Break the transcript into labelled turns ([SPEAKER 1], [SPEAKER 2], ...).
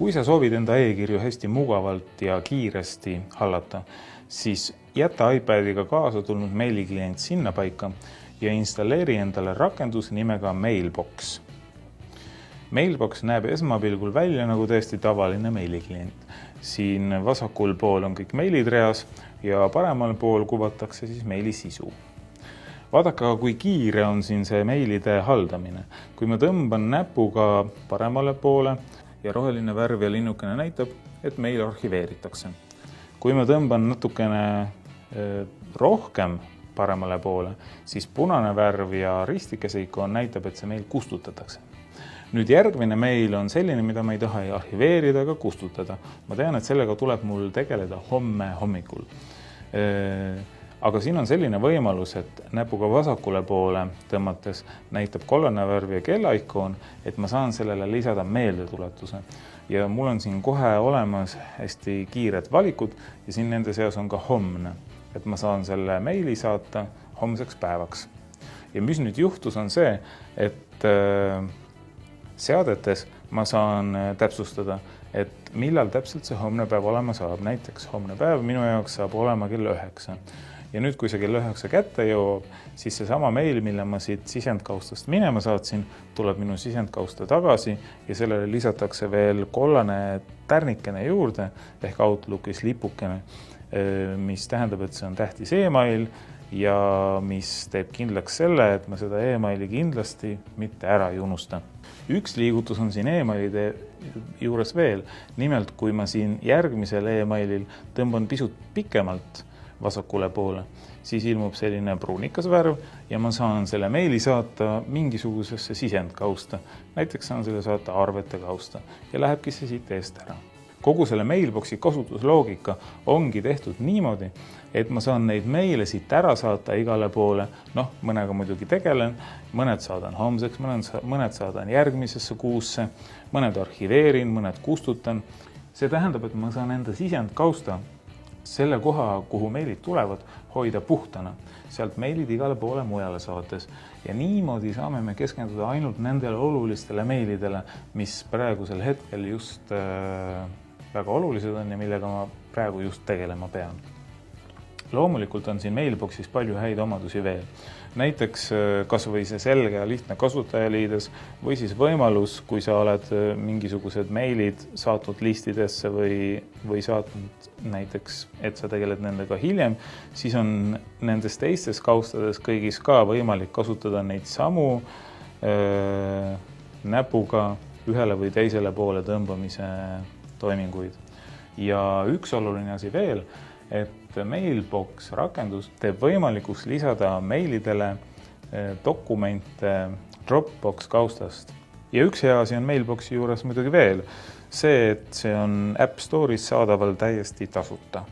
[SPEAKER 1] Kui sa soovid enda e-kirju hästi mugavalt ja kiiresti hallata, siis jäta iPadiga kaasa tulnud meiliklient sinna paika ja installeeri endale rakendus nimega Mailbox. Mailbox näeb esmapilgul välja nagu täiesti tavaline meiliklient. Siin vasakul pool on kõik meilid reas ja paremal pool kuvatakse siis meili sisu. Vaadake, kui kiire on siin see meilide haldamine. Kui ma tõmban näpuga paremale poole ja roheline värv ja linnukene näitab, et meil arhiveeritakse. Kui ma tõmban natukene rohkem paremale poole, siis punane värv ja ristikese ikoon näitab, et see meil kustutatakse. Nüüd järgmine meil on selline, mida ma ei taha ei arhiveerida ega kustutada. Ma tean, et sellega tuleb mul tegeleda homme hommikul. Aga siin on selline võimalus, et näpuga vasakule poole tõmmates näitab kollane värv ja kellaikoon, et ma saan sellele lisada meeldetuletuse. Ja mul on siin kohe olemas hästi kiired valikud ja siin nende seas on ka homne, et ma saan selle meili saata homseks päevaks. Ja mis nüüd juhtus on see, et seadetes ma saan täpsustada, et millal täpselt see homne päev olema saab. Näiteks homne päev minu jaoks saab olema kell 9. Ja nüüd, kui see kell 9 kätte jõuab, siis see sama meil, mille ma siit sisendkaustast minema saatsin, tuleb minu sisendkausta tagasi ja sellele lisatakse veel kollane tärnikene juurde ehk Outlookis lipukene, mis tähendab, et see on tähtis e-mail ja mis teeb kindlaks selle, et ma seda e-maili kindlasti mitte ära ei unusta. Üks liigutus on siin e-mailide juures veel. Nimelt, kui ma siin järgmisel e-mailil tõmban pisut pikemalt vasakule poole, siis ilmub selline pruunikas värv ja ma saan selle meili saata mingisugusesse sisendkausta. Näiteks saan selle saata arvete kausta ja lähebki see siit eest ära. Kogu selle Mailboxi kasutusloogika ongi tehtud niimoodi, et ma saan neid meile siit ära saata igale poole. Mõnega muidugi tegelen, mõned saadan homseks, mõned saadan järgmisesse kuusse, mõned arhiveerin, mõned kustutan. See tähendab, et ma saan enda sisendkausta selle koha, kuhu meilid tulevad, hoida puhtana. Sealt meilid igale poole mujale saates. Ja niimoodi saame me keskenduda ainult nendele olulistele meilidele, mis praegusel hetkel just väga olulised on ja millega ma praegu just tegelema pean. Loomulikult on siin Mailboxis palju häid omadusi veel. Näiteks kas või see selge ja lihtne kasutajaliides või siis võimalus, kui sa oled mingisugused meilid saatnud listidesse või saatnud näiteks, et sa tegeled nendega hiljem, siis on nendes teistes kaustades kõigis ka võimalik kasutada neid samu näpuga ühele või teisele poole tõmbamise toiminguid. Ja üks oluline asi veel, et Mailbox rakendus teeb võimalikuks lisada meilidele dokumente Dropbox kaustast. Ja üks hea asi on Mailboxi juures muidugi veel see, et see on App Store'is saadaval täiesti tasuta.